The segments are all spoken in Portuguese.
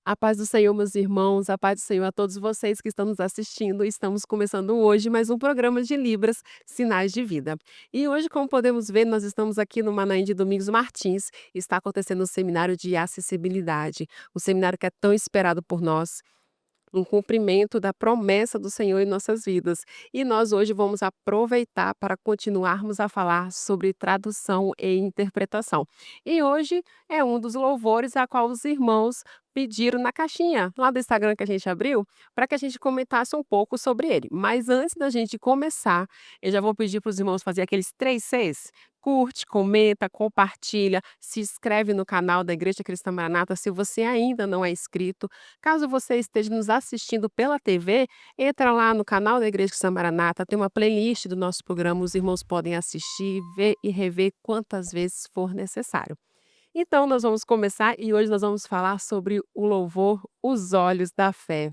A paz do Senhor, meus irmãos, a paz do Senhor a todos vocês que estão nos assistindo. Estamos começando hoje mais um programa de Libras, Sinais de Vida. E hoje, como podemos ver, nós estamos aqui no Manaim de Domingos Martins. Está acontecendo o seminário de acessibilidade, o seminário que é tão esperado por nós. Um cumprimento da promessa do Senhor em nossas vidas. E nós hoje vamos aproveitar para continuarmos a falar sobre tradução e interpretação. E hoje é um dos louvores a qual os irmãos pediram na caixinha lá do Instagram que a gente abriu, para que a gente comentasse um pouco sobre ele. Mas antes da gente começar, eu já vou pedir para os irmãos fazer aqueles 3 Cs. Curte, comenta, compartilha, se inscreve no canal da Igreja Cristã Maranata se você ainda não é inscrito. Caso você esteja nos assistindo pela TV, entra lá no canal da Igreja Cristã Maranata, tem uma playlist do nosso programa, os irmãos podem assistir, ver e rever quantas vezes for necessário. Então nós vamos começar e hoje nós vamos falar sobre o louvor Os Olhos da Fé.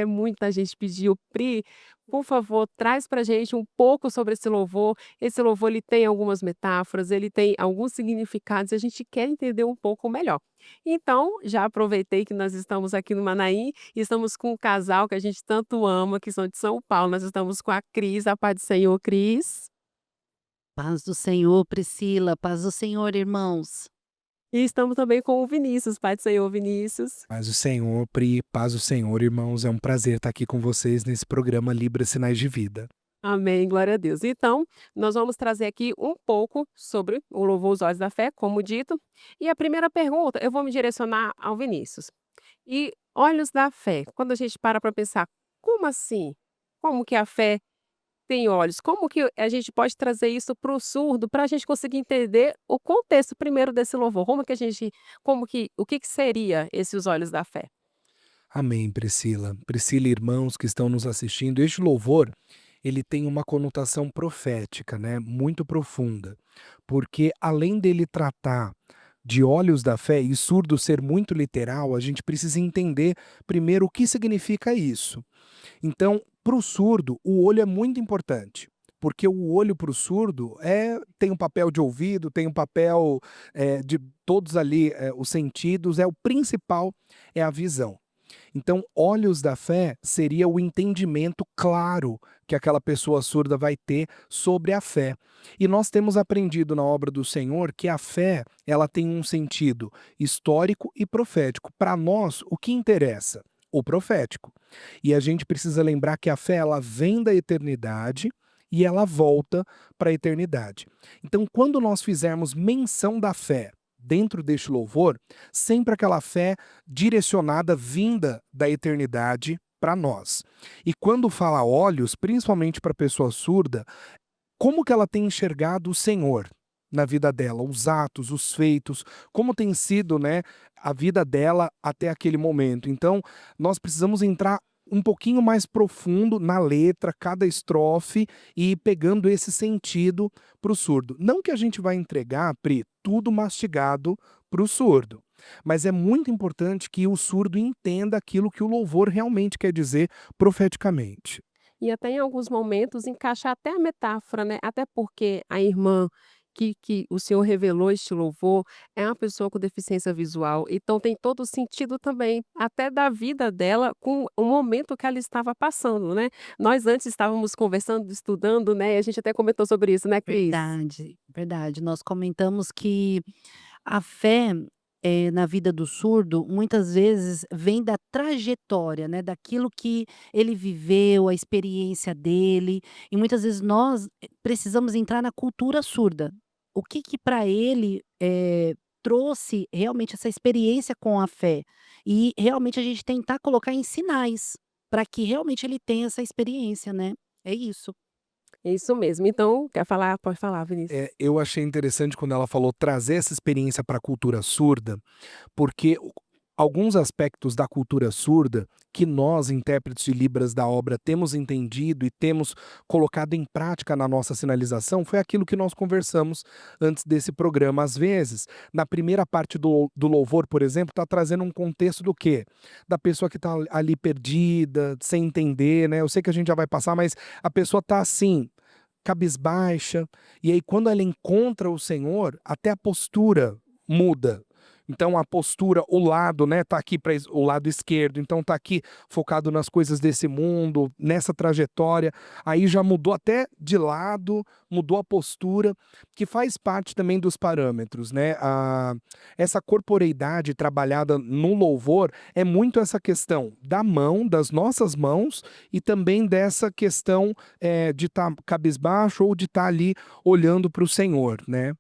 Muita gente pediu: "Pri, por favor, traz pra gente um pouco sobre esse louvor". Esse louvor ele tem algumas metáforas, ele tem alguns significados e a gente quer entender um pouco melhor. Então, já aproveitei que nós estamos aqui no Manaim e estamos com um casal que a gente tanto ama, que são de São Paulo. Nós estamos com a Cris, a paz do Senhor, Cris. Paz do Senhor, Priscila, paz do Senhor, irmãos. E estamos também com o Vinícius, paz do Senhor, Vinícius. Paz do Senhor, Pri, paz do Senhor, irmãos. É um prazer estar aqui com vocês nesse programa Libras Sinais de Vida. Amém, glória a Deus. Então, nós vamos trazer aqui um pouco sobre o louvor Os Olhos da Fé, como dito. E a primeira pergunta, eu vou me direcionar ao Vinícius. E olhos da fé, quando a gente para pensar, como assim? Como que a fé tem olhos? Como que a gente pode trazer isso para o surdo, para a gente conseguir entender o contexto primeiro desse louvor? O que que seria esses olhos da fé? Amém, Priscila. Priscila e irmãos que estão nos assistindo, este louvor, ele tem uma conotação profética, né, muito profunda, porque além dele tratar de olhos da fé e surdo ser muito literal, a gente precisa entender primeiro o que significa isso. Então, para o surdo, o olho é muito importante, porque o olho para o surdo tem um papel de ouvido, tem um papel de todos ali, os sentidos, o principal é a visão. Então, olhos da fé seria o entendimento claro que aquela pessoa surda vai ter sobre a fé. E nós temos aprendido na obra do Senhor que a fé, ela tem um sentido histórico e profético. Para nós, o que interessa? O profético. E a gente precisa lembrar que a fé, ela vem da eternidade e ela volta para a eternidade. Então, quando nós fizermos menção da fé dentro deste louvor, sempre aquela fé direcionada, vinda da eternidade para nós. E quando fala olhos, principalmente para a pessoa surda, como que ela tem enxergado o Senhor na vida dela, os atos, os feitos, como tem sido, né, a vida dela até aquele momento. Então, nós precisamos entrar um pouquinho mais profundo na letra, cada estrofe, e ir pegando esse sentido para o surdo. Não que a gente vai entregar, Pri, tudo mastigado para o surdo, mas é muito importante que o surdo entenda aquilo que o louvor realmente quer dizer profeticamente. E até em alguns momentos encaixar até a metáfora, né, até porque a irmã que o Senhor revelou este louvor é uma pessoa com deficiência visual, então tem todo o sentido também, até da vida dela com o momento que ela estava passando, né. Nós antes estávamos conversando, estudando, né, e a gente até comentou sobre isso, né, Cris? Verdade, verdade. Nós comentamos que a fé, na vida do surdo, muitas vezes vem da trajetória, né, daquilo que ele viveu, a experiência dele, e muitas vezes nós, precisamos entrar na cultura surda. O que que para ele, trouxe realmente essa experiência com a fé, e realmente a gente tentar colocar em sinais, para que realmente ele tenha essa experiência, né. É isso. É isso mesmo. Então, quer falar? Pode falar, Vinícius. Eu achei interessante quando ela falou trazer essa experiência para a cultura surda, porque alguns aspectos da cultura surda que nós, intérpretes de Libras da obra, temos entendido e temos colocado em prática na nossa sinalização foi aquilo que nós conversamos antes desse programa. Às vezes, na primeira parte do louvor, por exemplo, está trazendo um contexto do quê? Da pessoa que está ali perdida, sem entender, né? Eu sei que a gente já vai passar, mas a pessoa está assim, cabisbaixa, e aí quando ela encontra o Senhor, até a postura muda. Então a postura, o lado, né, tá aqui para o lado esquerdo, então tá aqui focado nas coisas desse mundo, nessa trajetória, aí já mudou até de lado, mudou a postura, que faz parte também dos parâmetros, né? Essa corporeidade trabalhada no louvor é muito essa questão da mão, das nossas mãos, e também dessa questão de estar cabisbaixo ou de estar ali olhando para o Senhor, né?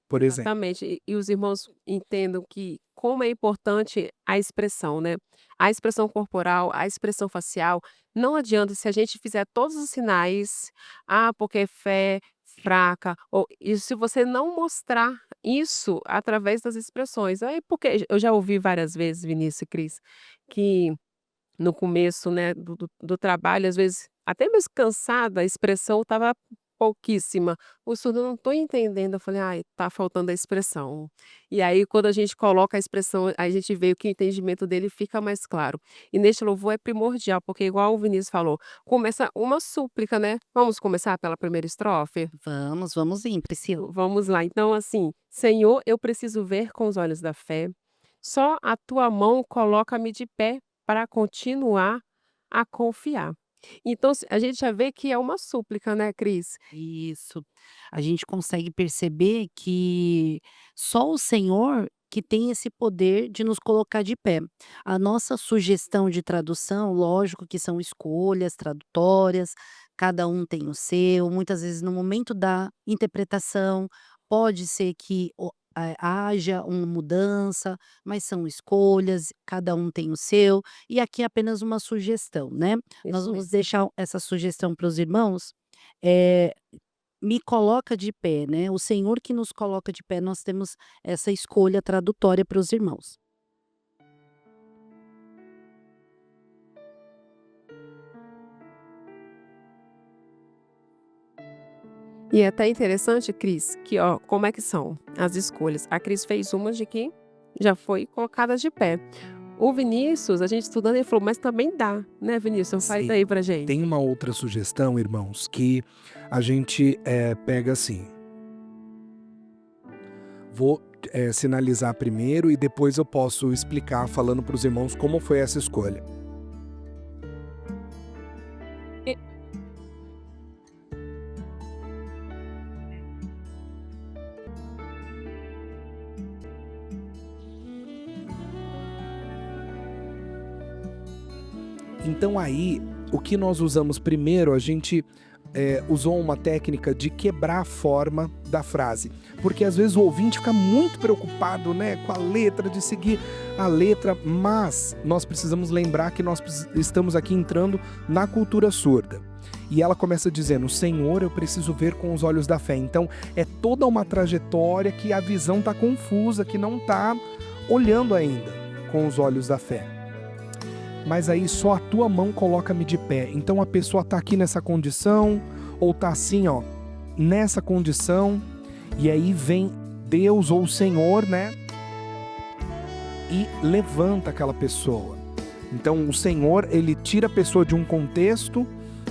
Por exemplo. Exatamente. E os irmãos entendam que como é importante a expressão, né? A expressão corporal, a expressão facial. Não adianta se a gente fizer todos os sinais, porque é fé fraca, ou e se você não mostrar isso através das expressões. Aí, porque eu já ouvi várias vezes, Vinícius e Cris, que no começo, né, do trabalho, às vezes, até mesmo cansada, a expressão estava pouquíssima. "O surdo, eu não estou entendendo", eu falei: "Ai, tá faltando a expressão". E aí quando a gente coloca a expressão, a gente vê que o entendimento dele fica mais claro. E neste louvor é primordial, porque igual o Vinícius falou, começa uma súplica, né. Vamos começar pela primeira estrofe? Vamos sim, Priscila. Vamos lá, então assim: "Senhor, eu preciso ver com os olhos da fé, só a tua mão coloca-me de pé para continuar a confiar". Então a gente já vê que é uma súplica, né, Cris? Isso. A gente consegue perceber que só o Senhor que tem esse poder de nos colocar de pé. A nossa sugestão de tradução, lógico que são escolhas tradutórias, cada um tem o seu, muitas vezes no momento da interpretação, pode ser que haja uma mudança, mas são escolhas, cada um tem o seu, e aqui é apenas uma sugestão, né. Nós Isso vamos mesmo. deixar essa sugestão para os irmãos, eh, me coloca de pé, né, o Senhor que nos coloca de pé, nós temos essa escolha tradutória para os irmãos. E é até interessante, Cris, que ó, como é que são as escolhas. A Cris fez uma de que já foi colocada de pé. O Vinícius, a gente estudando, ele falou: "Mas também dá", né, Vinícius? Faz Sim. aí pra gente. Tem uma outra sugestão, irmãos, que a gente pega assim. Vou sinalizar primeiro e depois eu posso explicar falando para os irmãos como foi essa escolha. E Então aí, o que nós usamos primeiro, a gente usou uma técnica de quebrar a forma da frase. Porque às vezes o ouvinte fica muito preocupado, né, com a letra, de seguir a letra, mas nós precisamos lembrar que nós estamos aqui entrando na cultura surda. E ela começa dizendo: "Senhor, eu preciso ver com os olhos da fé". Então é toda uma trajetória que a visão está confusa, que não está olhando ainda com os olhos da fé. Mas aí só a tua mão coloca-me de pé. Então a pessoa tá aqui nessa condição, ou tá assim, ó, nessa condição, e aí vem Deus ou o Senhor, né? E levanta aquela pessoa. Então o Senhor, ele tira a pessoa de um contexto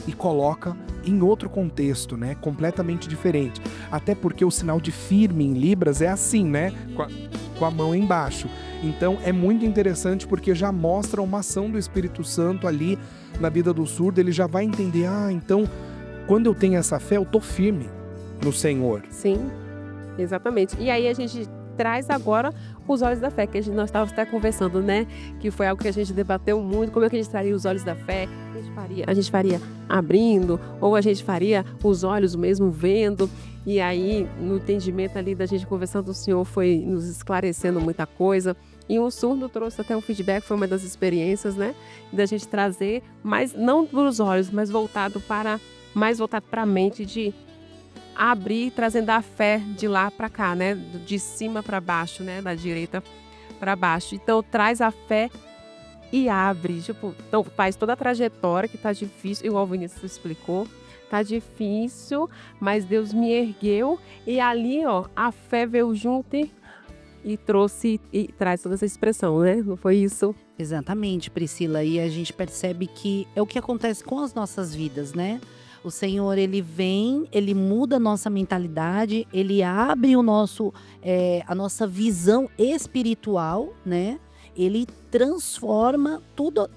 e coloca em outro contexto, né? Completamente diferente. Até porque o sinal de firme em Libras é assim, né? Com a mão embaixo. Então é muito interessante porque já mostra uma ação do Espírito Santo ali na vida do surdo. Ele já vai entender: então quando eu tenho essa fé, eu tô firme no Senhor. sim, exatamente. E aí a gente traz agora os olhos da fé, que nós estávamos até conversando, né? Que foi algo que a gente debateu muito. Como é que a gente traria os olhos da fé? A gente faria abrindo, ou a gente faria os olhos mesmo vendo. E aí, no entendimento ali da gente conversando, o Senhor foi nos esclarecendo muita coisa. E o surdo trouxe até um feedback, foi uma das experiências, né? Da gente trazer, mas não para os olhos, mas mais voltado para a mente, de abrir, trazendo a fé de lá para cá, né? De cima para baixo, né? Da direita para baixo. Então traz a fé e abre, tipo, então faz toda a trajetória que tá difícil, igual o Vinícius explicou, tá difícil, mas Deus me ergueu e ali, ó, a fé veio junto e trouxe e traz toda essa expressão, né? Não foi isso? Exatamente, Priscila. E a gente percebe que é o que acontece com as nossas vidas, né? O Senhor, ele vem, ele muda a nossa mentalidade, ele abre a nossa visão espiritual, né? Ele transforma tudo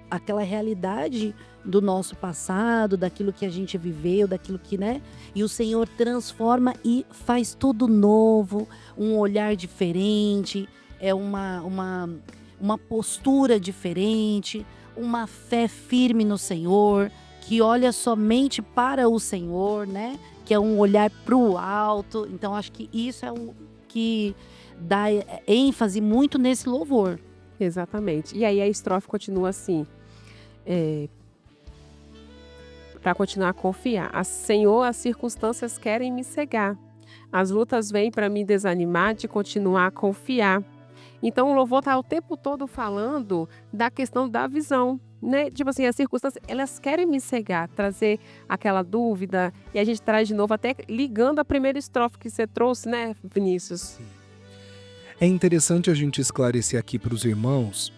aquela realidade do nosso passado, daquilo que a gente viveu, daquilo que, né? E o Senhor transforma e faz tudo novo, um olhar diferente, uma postura diferente, uma fé firme no Senhor, que olha somente para o Senhor, né? Que é um olhar para o alto. Então, acho que isso é o que dá ênfase muito nesse louvor. Exatamente. E aí a estrofe continua assim, para continuar a confiar. Senhor, as circunstâncias querem me cegar. As lutas vêm para me desanimar de continuar a confiar. Então o louvor está o tempo todo falando da questão da visão, né? Tipo assim, as circunstâncias, elas querem me cegar, trazer aquela dúvida, e a gente traz de novo, até ligando a primeira estrofe que você trouxe, né, Vinícius? É interessante a gente esclarecer aqui para os irmãos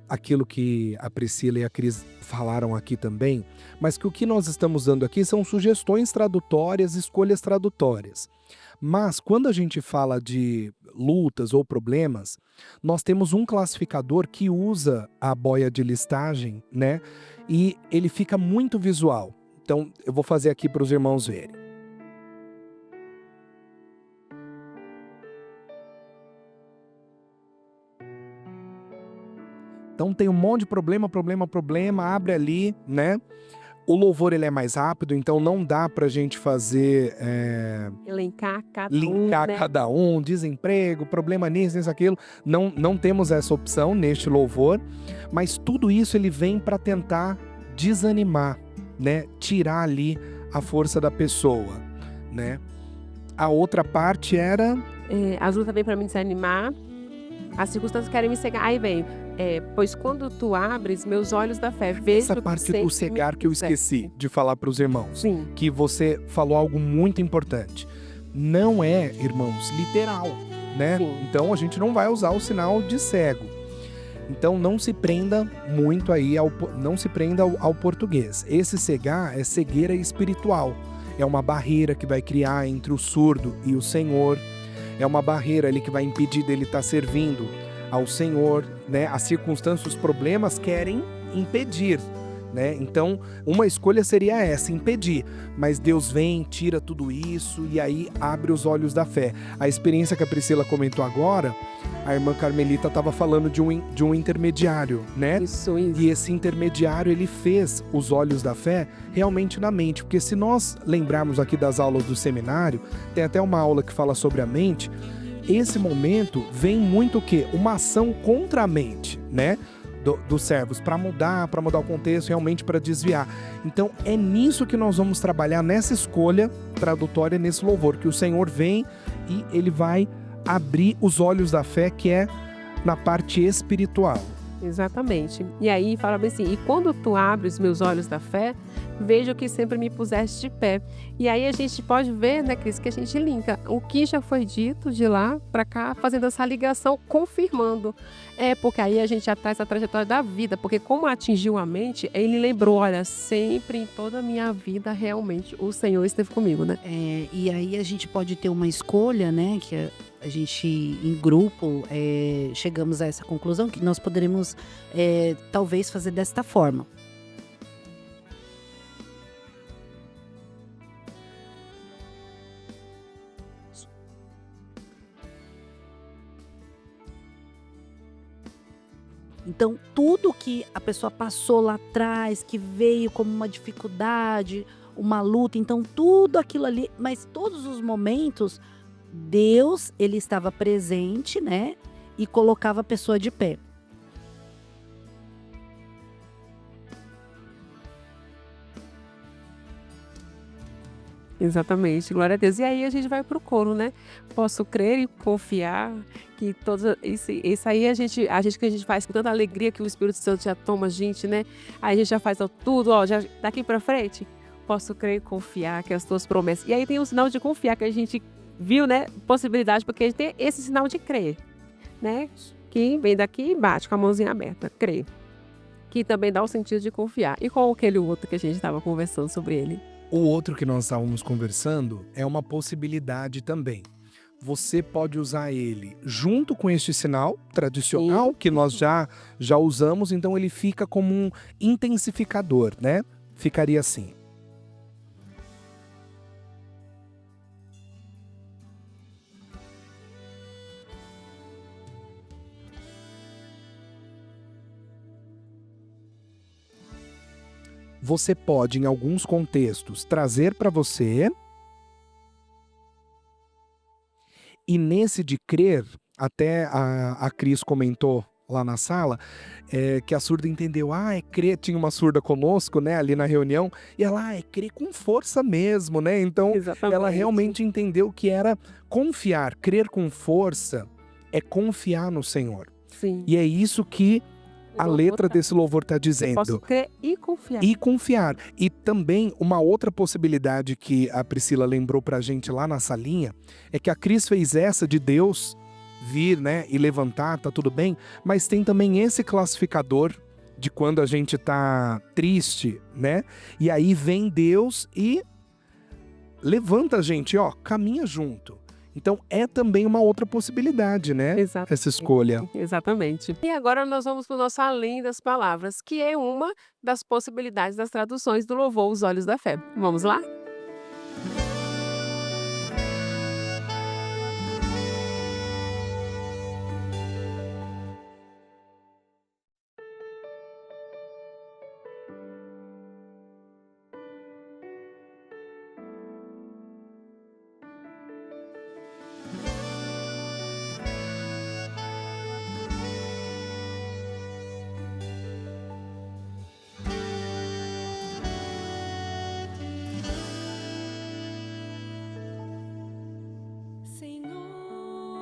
aquilo que a Priscila e a Cris falaram aqui também, mas que o que nós estamos dando aqui são sugestões tradutórias, escolhas tradutórias. Mas quando a gente fala de lutas ou problemas, nós temos um classificador que usa a boia de listagem, né? E ele fica muito visual. Então eu vou fazer aqui para os irmãos verem. Então tem um monte de problema, abre ali, né? O louvor ele é mais rápido, então não dá pra gente fazer Elencar cada linkar né? cada um, desemprego, problema nisso, nisso, aquilo. Não temos essa opção neste louvor, mas tudo isso ele vem para tentar desanimar, né? Tirar ali a força da pessoa, né? A outra parte era As lutas vêm para me desanimar, as circunstâncias querem me cegar. Aí vem, pois quando tu abres meus olhos da fé, vejo essa que parte sempre do cegar que eu me esqueci de falar para os irmãos. Sim, Que você falou algo muito importante. Não é, irmãos, literal, né? Sim. Então a gente não vai usar o sinal de cego. Então não se prenda muito aí não se prenda ao português. Esse cegar é cegueira espiritual. É uma barreira que vai criar entre o surdo e o Senhor. É uma barreira ali que vai impedir dele estar servindo ao Senhor, né? As circunstâncias, os problemas querem impedir, né? Então, uma escolha seria essa, impedir. Mas Deus vem, tira tudo isso e aí abre os olhos da fé. A experiência que a Priscila comentou agora, a irmã Carmelita estava falando de um intermediário, né? isso. E esse intermediário, ele fez os olhos da fé realmente na mente. Porque se nós lembrarmos aqui das aulas do seminário, tem até uma aula que fala sobre a mente, esse momento vem muito o quê? Uma ação contra a mente, né? Dos servos, para mudar o contexto, realmente para desviar. Então é nisso que nós vamos trabalhar, nessa escolha tradutória, nesse louvor, que o Senhor vem e ele vai abrir os olhos da fé, que é na parte espiritual. Exatamente. E aí fala bem assim, e quando tu abres meus olhos da fé, vejo que sempre me puseste de pé. E aí a gente pode ver, né, Cris, que a gente linka o que já foi dito de lá para cá, fazendo essa ligação, confirmando. Porque aí a gente já traz a trajetória da vida, porque como atingiu a mente, ele lembrou, olha, sempre em toda a minha vida, realmente, o Senhor esteve comigo, né? E aí a gente pode ter uma escolha, né? Que a gente, em grupo, chegamos a essa conclusão que nós poderemos, talvez, fazer desta forma. Então, tudo que a pessoa passou lá atrás, que veio como uma dificuldade, uma luta, então tudo aquilo ali, mas todos os momentos, Deus, ele estava presente, né? E colocava a pessoa de pé. Exatamente, glória a Deus. E aí a gente vai pro coro, né? Posso crer e confiar que isso aí que a gente faz com tanta alegria que o Espírito Santo já toma a gente, né? Aí a gente já faz tudo, ó, já daqui pra frente. Posso crer e confiar que as tuas promessas. E aí tem o sinal de confiar que a gente viu, né? Possibilidade, porque a gente tem esse sinal de crer, né? Que vem daqui e bate com a mãozinha aberta, crer. que também dá o sentido de confiar. E qual aquele outro que a gente estava conversando sobre ele? O outro que nós estávamos conversando é uma possibilidade também. Você pode usar ele junto com este sinal tradicional Sim. que nós já usamos, então ele fica como um intensificador, né? Ficaria assim. Você pode, em alguns contextos, trazer para você. E nesse de crer, até a Cris comentou lá na sala, que a surda entendeu, é crer, tinha uma surda conosco, né, ali na reunião, e ela, é crer com força mesmo, né, então ela Exatamente. realmente entendeu que era confiar, crer com força é confiar no Senhor. Sim. E é isso que O a louvor letra tá. desse louvor está Eu posso dizendo. crer e confiar. E confiar. E também uma outra possibilidade que a Priscila lembrou pra gente lá na salinha é que a Cris fez essa de Deus vir, né, e levantar, tá tudo bem, mas tem também esse classificador de quando a gente tá triste, né? E aí vem Deus e levanta a gente, caminha junto. Então é também uma outra possibilidade, né? Exatamente. Essa escolha. Exatamente. E agora nós vamos para o nosso Além das Palavras, que é uma das possibilidades das traduções do louvor Os Olhos da Fé. Vamos lá?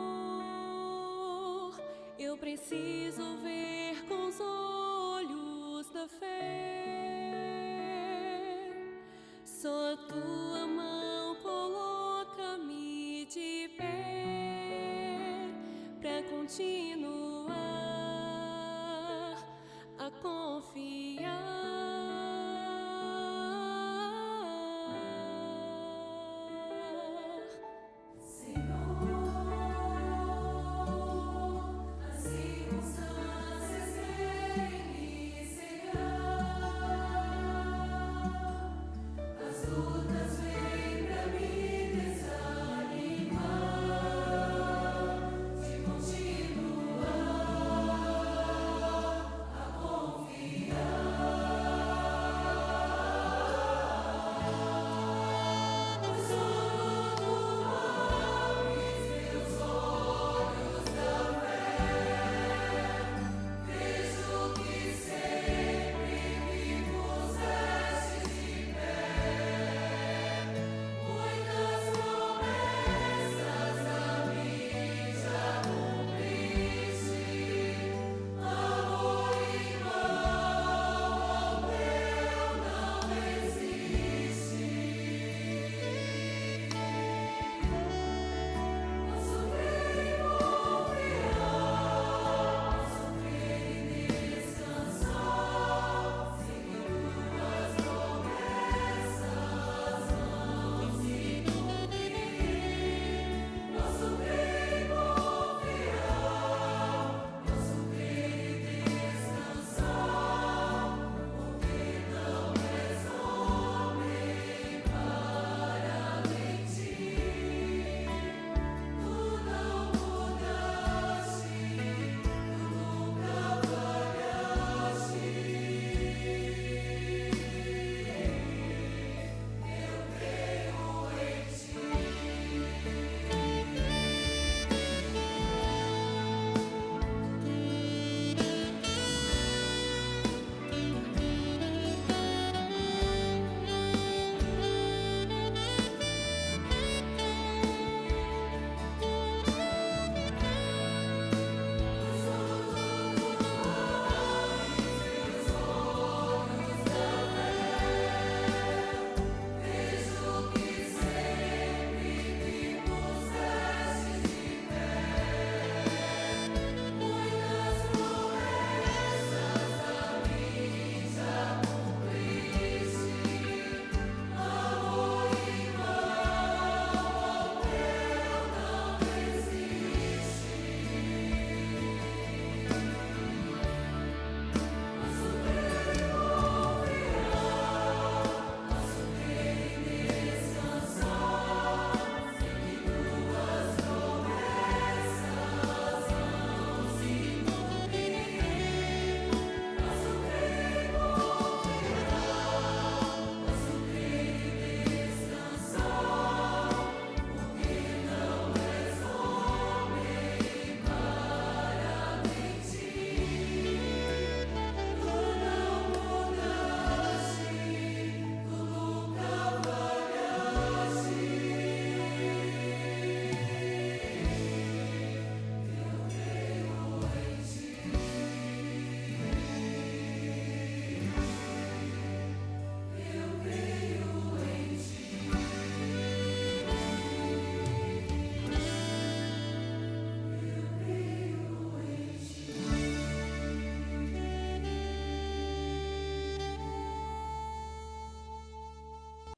Senhor, eu preciso ver com os olhos da fé. Só a tua mão coloca-me de pé para continuar a confiar.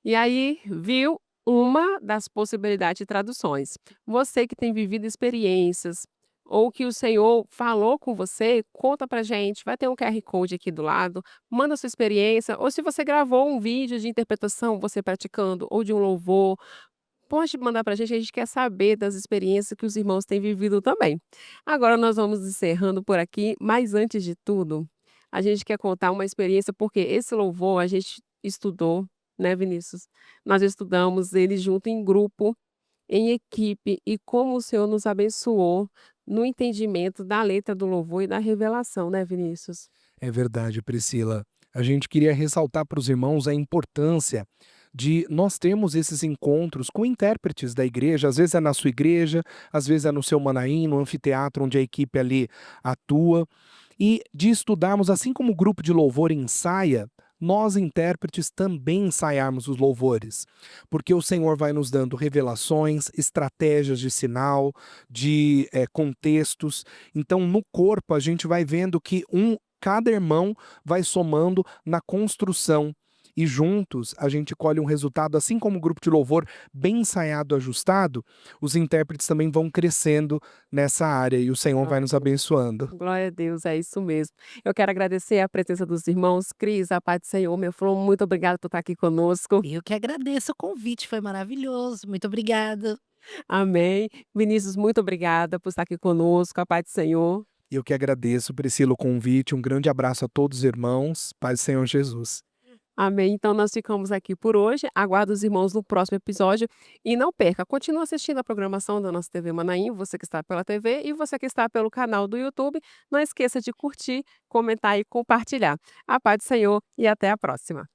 E aí, viu uma das possibilidades de traduções. Você que tem vivido experiências ou que o Senhor falou com você, conta pra gente. Vai ter um QR Code aqui do lado, manda sua experiência, ou se você gravou um vídeo de interpretação, você praticando, ou de um louvor, pode mandar pra gente, a gente quer saber das experiências que os irmãos têm vivido também. Agora nós vamos encerrando por aqui, mas antes de tudo, a gente quer contar uma experiência, porque esse louvor a gente estudou, né, Vinícius? Nós estudamos ele junto em grupo, em equipe, e como o Senhor nos abençoou no entendimento da letra do louvor e da revelação, né, Vinícius? É verdade, Priscila. A gente queria ressaltar para os irmãos a importância de nós termos esses encontros com intérpretes da igreja. Às vezes é na sua igreja, às vezes é no seu Manaim, no anfiteatro onde a equipe ali atua. E de estudarmos, assim como o grupo de louvor ensaia, nós intérpretes também ensaiarmos os louvores, porque o Senhor vai nos dando revelações, estratégias de sinal, de contextos. Então, no corpo, a gente vai vendo que cada irmão vai somando na construção. E juntos a gente colhe um resultado, assim como o grupo de louvor bem ensaiado, ajustado, os intérpretes também vão crescendo nessa área e o Senhor vai nos abençoando. Glória a Deus, é isso mesmo. Eu quero agradecer a presença dos irmãos. Cris, a paz do Senhor, meu flor, muito obrigada por estar aqui conosco. Eu que agradeço o convite, foi maravilhoso. Muito obrigada. Amém. Vinícius, muito obrigada por estar aqui conosco. A paz do Senhor. Eu que agradeço, Priscila, o convite. Um grande abraço a todos os irmãos. Paz do Senhor Jesus. Amém. Então nós ficamos aqui por hoje. Aguardo os irmãos no próximo episódio. E não perca, continue assistindo a programação da nossa TV Manaim, você que está pela TV e você que está pelo canal do YouTube. Não esqueça de curtir, comentar e compartilhar. A paz do Senhor e até a próxima.